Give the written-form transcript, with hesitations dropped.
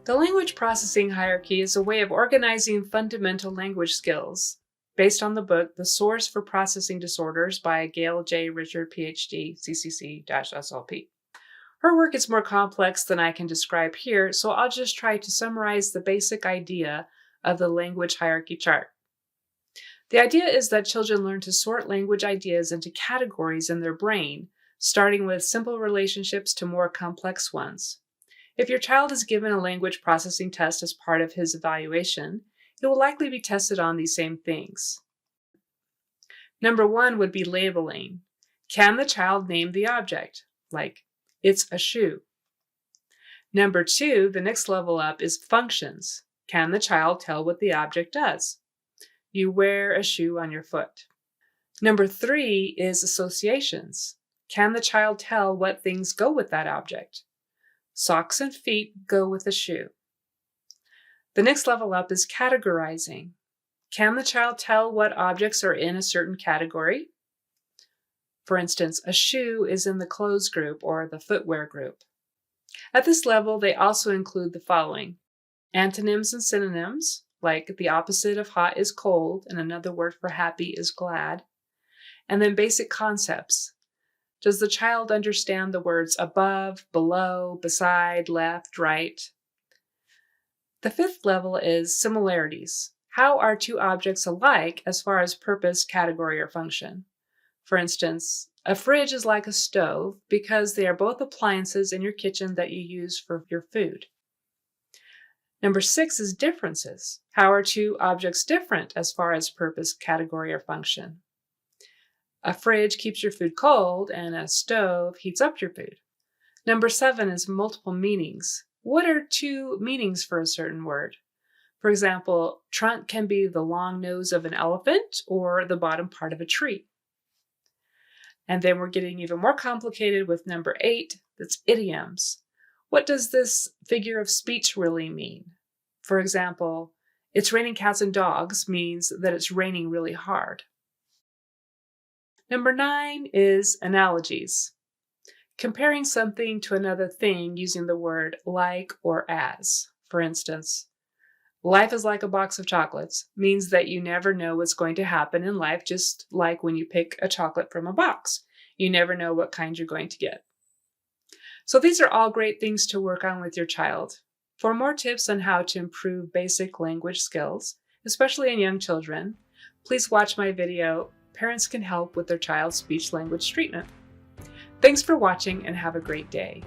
The language processing hierarchy is a way of organizing fundamental language skills based on the book The Source for Processing Disorders by Gail J. Ph.D., CCC-SLP. Her work is more complex than I can describe here, so I'll just try to summarize the basic idea of the language hierarchy chart. The idea is that children learn to sort language ideas into categories in their brain, starting with simple relationships to more complex ones. If your child is given a language processing test as part of his evaluation, it will likely be tested on these same things. Number 1 would be labeling. Can the child name the object? Like, it's a shoe. Number 2, the next level up, is functions. Can the child tell what the object does? You wear a shoe on your foot. Number 3 is associations. Can the child tell what things go with that object? Socks and feet go with a shoe. The next level up is categorizing. Can the child tell what objects are in a certain category? For instance, a shoe is in the clothes group or the footwear group. At this level, they also include the following: antonyms and synonyms, like the opposite of hot is cold, and another word for happy is glad. And then basic concepts. Does the child understand the words above, below, beside, left, right? The fifth level is similarities. How are two objects alike as far as purpose, category, or function? For instance, a fridge is like a stove because they are both appliances in your kitchen that you use for your food. Number 6 is differences. How are two objects different as far as purpose, category, or function? A fridge keeps your food cold and a stove heats up your food. Number 7 is multiple meanings. What are two meanings for a certain word? For example, trunk can be the long nose of an elephant or the bottom part of a tree. And then we're getting even more complicated with number 8, that's idioms. What does this figure of speech really mean? For example, it's raining cats and dogs means that it's raining really hard. Number 9 is analogies. Comparing something to another thing using the word like or as. For instance, life is like a box of chocolates means that you never know what's going to happen in life, just like when you pick a chocolate from a box. You never know what kind you're going to get. So these are all great things to work on with your child. For more tips on how to improve basic language skills, especially in young children, please watch my video, Parents Can Help with Their Child's Speech Language Treatment. Thanks for watching and have a great day.